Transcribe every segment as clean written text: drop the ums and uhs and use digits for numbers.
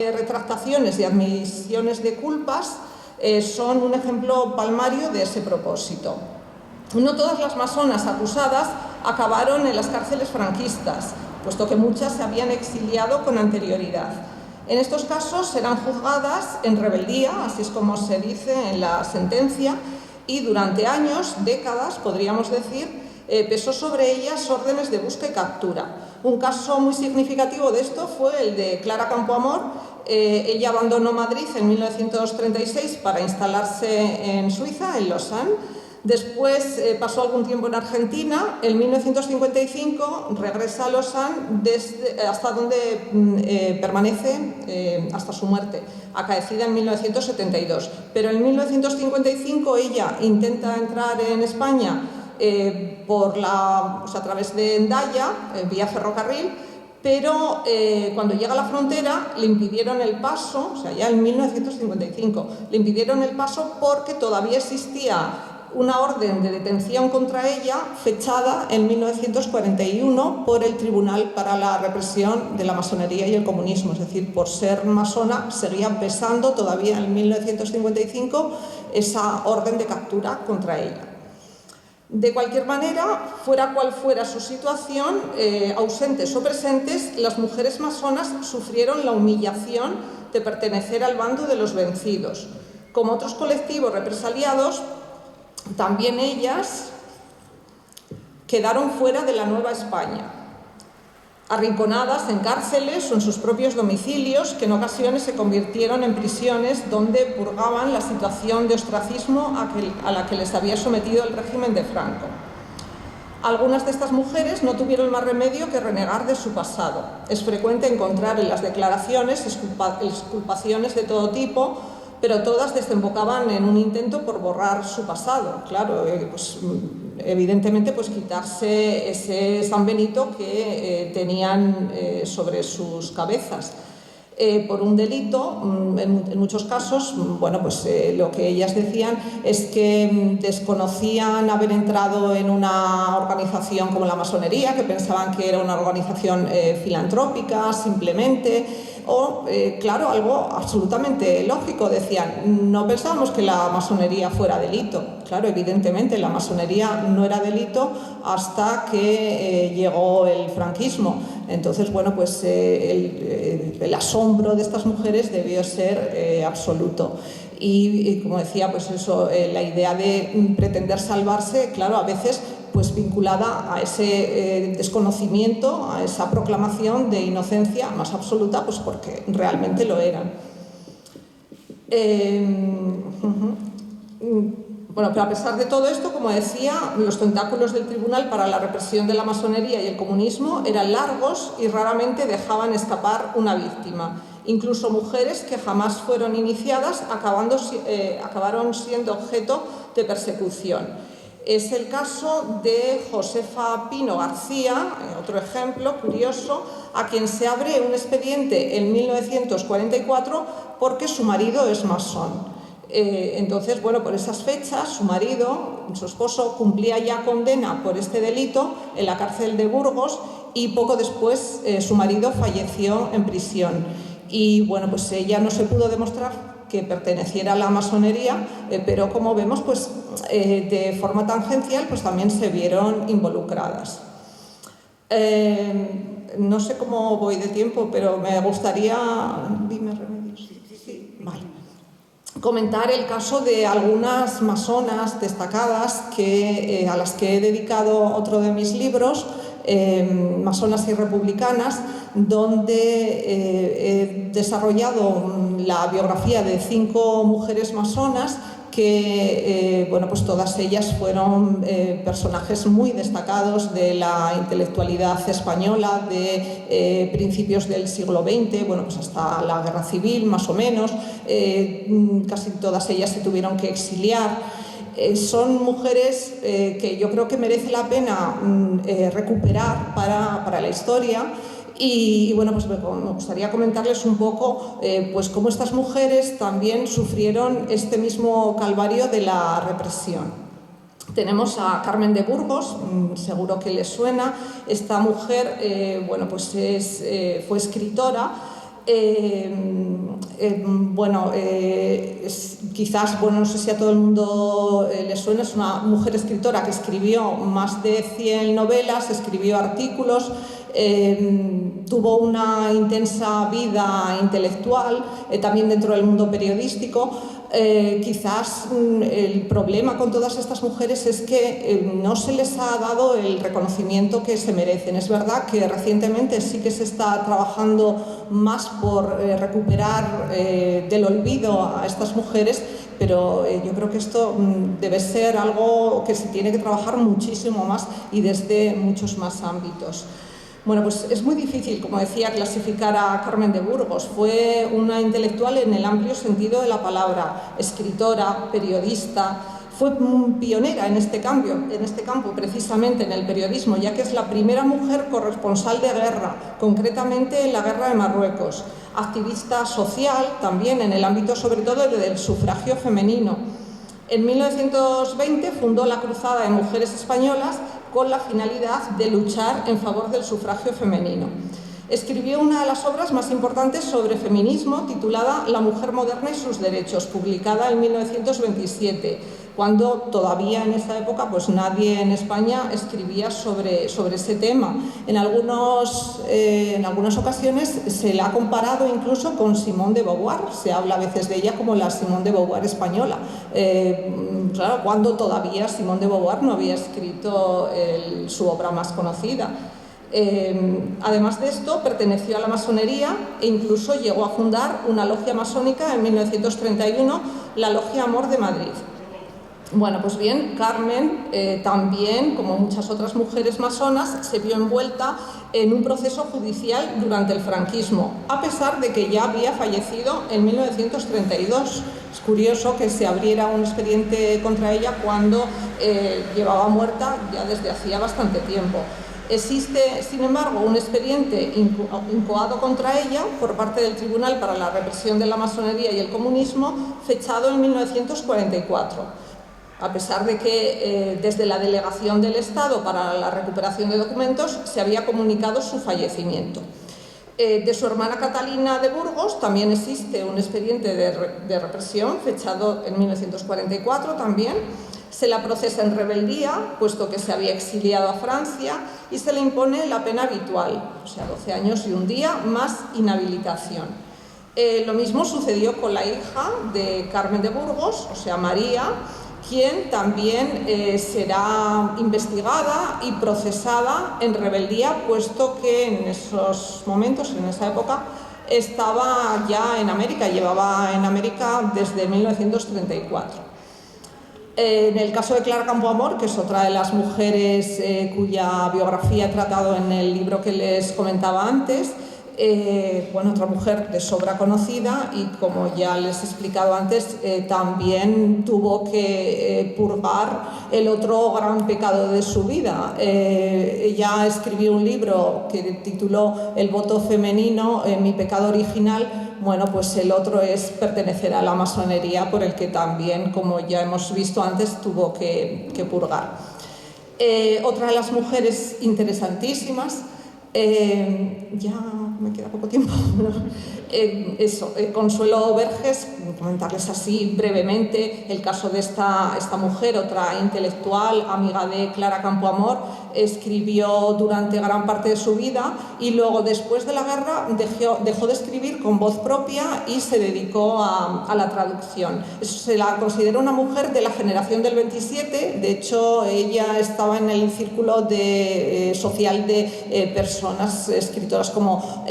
retractaciones y admisiones de culpas son un ejemplo palmario de ese propósito. No todas las masonas acusadas acabaron en las cárceles franquistas, puesto que muchas se habían exiliado con anterioridad. En estos casos serán juzgadas en rebeldía, así es como se dice en la sentencia, y durante años, décadas, podríamos decir, pesó sobre ellas órdenes de busca y captura. Un caso muy significativo de esto fue el de Clara Campoamor. Ella abandonó Madrid en 1936 para instalarse en Suiza, en Lausanne. Después pasó algún tiempo en Argentina. En 1955 regresa a Lausanne hasta donde permanece hasta su muerte, acaecida en 1972. Pero en 1955 ella intenta entrar en España a través de Hendaya, vía ferrocarril, pero cuando llega a la frontera le impidieron el paso, o sea, ya en 1955, le impidieron el paso porque todavía existía una orden de detención contra ella fechada en 1941 por el Tribunal para la Represión de la Masonería y el Comunismo, es decir, por ser masona seguía pesando todavía en 1955 esa orden de captura contra ella. De cualquier manera, fuera cual fuera su situación, ausentes o presentes, las mujeres masonas sufrieron la humillación de pertenecer al bando de los vencidos. Como otros colectivos represaliados, también ellas quedaron fuera de la Nueva España, arrinconadas en cárceles o en sus propios domicilios, que en ocasiones se convirtieron en prisiones donde purgaban la situación de ostracismo a la que les había sometido el régimen de Franco. Algunas de estas mujeres no tuvieron más remedio que renegar de su pasado. Es frecuente encontrar en las declaraciones exculpaciones de todo tipo, pero todas desembocaban en un intento por borrar su pasado. Claro, evidentemente quitarse ese San Benito que tenían sobre sus cabezas. Por un delito, en muchos casos, lo que ellas decían es que desconocían haber entrado en una organización como la masonería, que pensaban que era una organización filantrópica simplemente, o, claro, algo absolutamente lógico, decían, no pensábamos que la masonería fuera delito. Claro, evidentemente la masonería no era delito hasta que llegó el franquismo. Entonces, el asombro de estas mujeres debió ser absoluto. Y como decía, la idea de pretender salvarse, claro, a veces vinculada a ese desconocimiento, a esa proclamación de inocencia más absoluta, porque realmente lo eran. Pero a pesar de todo esto, como decía, los tentáculos del Tribunal para la Represión de la Masonería y el Comunismo eran largos y raramente dejaban escapar una víctima. Incluso mujeres que jamás fueron iniciadas acabaron siendo objeto de persecución. Es el caso de Josefa Pino García, otro ejemplo curioso, a quien se abre un expediente en 1944 porque su marido es masón. Entonces, por esas fechas, su esposo, cumplía ya condena por este delito en la cárcel de Burgos y poco después su marido falleció en prisión. Y ella no se pudo demostrar que perteneciera a la masonería, pero como vemos, de forma tangencial, también se vieron involucradas. No sé cómo voy de tiempo, pero me gustaría... Dime, Remedios. Sí. Vale. Comentar el caso de algunas masonas destacadas a las que he dedicado otro de mis libros, Masonas y Republicanas, donde he desarrollado la biografía de 5 mujeres masonas que, todas ellas fueron personajes muy destacados de la intelectualidad española de principios del siglo XX, hasta la Guerra Civil, más o menos. Casi todas ellas se tuvieron que exiliar. Son mujeres que yo creo que merece la pena recuperar para la historia. Y me gustaría comentarles un poco cómo estas mujeres también sufrieron este mismo calvario de la represión. Tenemos a Carmen de Burgos, seguro que les suena. Esta mujer fue escritora, quizás, no sé si a todo el mundo le suena, es una mujer escritora que escribió más de 100 novelas, escribió artículos, tuvo una intensa vida intelectual, también dentro del mundo periodístico. Quizás el problema con todas estas mujeres es que no se les ha dado el reconocimiento que se merecen. Es verdad que recientemente sí que se está trabajando más por recuperar del olvido a estas mujeres, pero yo creo que esto debe ser algo que se tiene que trabajar muchísimo más y desde muchos más ámbitos. Bueno, pues es muy difícil, como decía, clasificar a Carmen de Burgos. Fue una intelectual en el amplio sentido de la palabra, escritora, periodista. Fue pionera en este campo, precisamente en el periodismo, ya que es la primera mujer corresponsal de guerra, concretamente en la Guerra de Marruecos. Activista social, también en el ámbito sobre todo del sufragio femenino. En 1920 fundó la Cruzada de Mujeres Españolas con la finalidad de luchar en favor del sufragio femenino. Escribió una de las obras más importantes sobre feminismo, titulada La mujer moderna y sus derechos, publicada en 1927, cuando todavía en esa época pues nadie en España escribía sobre ese tema. En algunas ocasiones se la ha comparado incluso con Simone de Beauvoir. Se habla a veces de ella como la Simone de Beauvoir española, claro, cuando todavía Simone de Beauvoir no había escrito su obra más conocida. Además de esto, perteneció a la masonería e incluso llegó a fundar una logia masónica en 1931, la Logia Amor de Madrid. Bueno, pues bien, Carmen también, como muchas otras mujeres masonas, se vio envuelta en un proceso judicial durante el franquismo, a pesar de que ya había fallecido en 1932. Es curioso que se abriera un expediente contra ella cuando llevaba muerta ya desde hacía bastante tiempo. Existe, sin embargo, un expediente incoado contra ella por parte del Tribunal para la Represión de la Masonería y el Comunismo, fechado en 1944. A pesar de que desde la Delegación del Estado para la Recuperación de Documentos se había comunicado su fallecimiento. De su hermana Catalina de Burgos también existe un expediente de represión fechado en 1944 también. Se la procesa en rebeldía, puesto que se había exiliado a Francia, y se le impone la pena habitual, o sea, 12 años y un día más inhabilitación. Lo mismo sucedió con la hija de Carmen de Burgos, o sea, María, quien también será investigada y procesada en rebeldía, puesto que en esos momentos, en esa época, estaba ya en América, llevaba en América desde 1934. En el caso de Clara Campoamor, que es otra de las mujeres cuya biografía he tratado en el libro que les comentaba antes, otra mujer de sobra conocida y, como ya les he explicado antes, también tuvo que purgar el otro gran pecado de su vida. Ella escribió un libro que tituló El voto femenino, mi pecado original. Bueno, pues el otro es pertenecer a la masonería, por el que también, como ya hemos visto antes, tuvo que purgar. Otra de las mujeres interesantísimas, ya me queda poco tiempo, Consuelo Verges, comentarles así brevemente el caso de esta mujer, otra intelectual, amiga de Clara Campoamor. Escribió durante gran parte de su vida y luego, después de la guerra, dejó de escribir con voz propia y se dedicó a la traducción. Se la considera una mujer de la generación del 27, de hecho ella estaba en el círculo social de personas escritoras como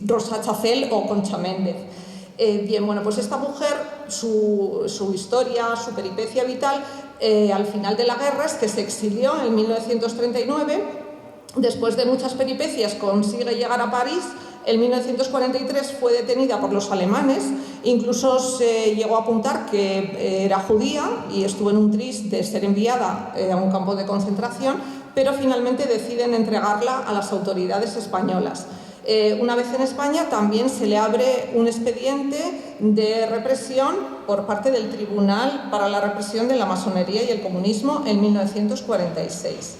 Rosa Chacel o Concha Méndez. Pues esta mujer, su historia, su peripecia vital, al final de la guerra, es que se exilió en 1939, después de muchas peripecias consigue llegar a París. En 1943 fue detenida por los alemanes, incluso se llegó a apuntar que era judía y estuvo en un tris de ser enviada a un campo de concentración, pero finalmente deciden entregarla a las autoridades españolas. Una vez en España también se le abre un expediente de represión por parte del Tribunal para la Represión de la Masonería y el Comunismo en 1946.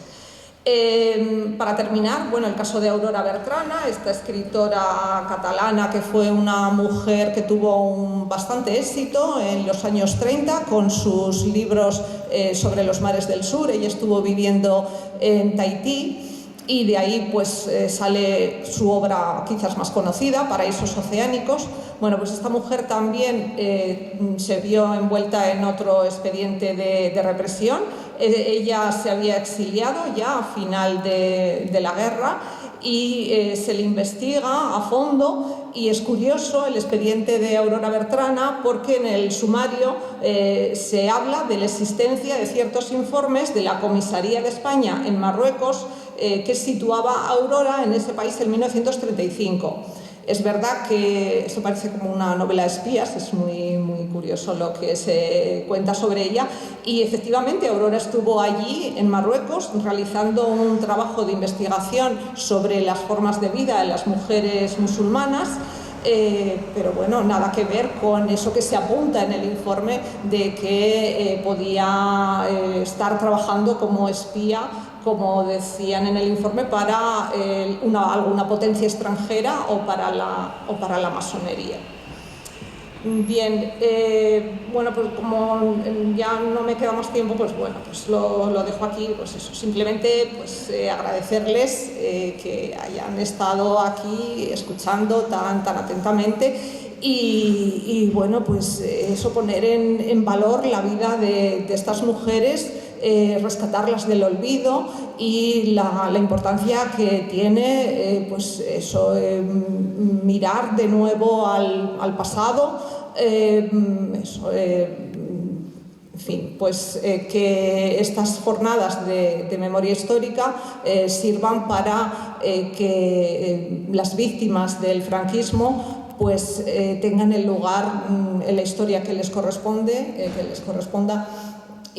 Para terminar, bueno, el caso de Aurora Bertrana, esta escritora catalana que fue una mujer que tuvo bastante éxito en los años 30 con sus libros sobre los mares del sur. Ella estuvo viviendo en Tahití y de ahí pues sale su obra quizás más conocida, Paraísos Oceánicos. Bueno, pues esta mujer también se vio envuelta en otro expediente de represión. Ella se había exiliado ya a final de la guerra y se le investiga a fondo, y es curioso el expediente de Aurora Bertrana porque en el sumario se habla de la existencia de ciertos informes de la Comisaría de España en Marruecos que situaba a Aurora en ese país en 1935. Es verdad que esto parece como una novela de espías, es muy curioso lo que se cuenta sobre ella, y efectivamente Aurora estuvo allí en Marruecos realizando un trabajo de investigación sobre las formas de vida de las mujeres musulmanas, pero bueno, nada que ver con eso que se apunta en el informe de que podía estar trabajando como espía, como decían en el informe, para alguna potencia extranjera o para la masonería. Bien, bueno, pues como ya no me queda más tiempo, pues bueno, pues lo dejo aquí. Pues eso, simplemente pues agradecerles que hayan estado aquí escuchando tan atentamente y bueno, pues eso, poner en valor la vida de estas mujeres, rescatarlas del olvido y la importancia que tiene pues eso, mirar de nuevo al pasado, en fin, pues que estas jornadas de memoria histórica sirvan para que las víctimas del franquismo pues tengan el lugar en la historia que les corresponda,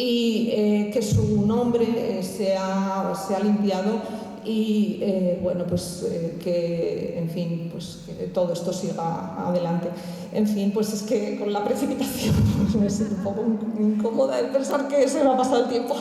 y que su nombre sea limpiado y bueno, pues que en fin, pues que todo esto siga adelante. En fin, pues es que con la precipitación pues me siento un poco incómoda de pensar que se me ha pasado el tiempo.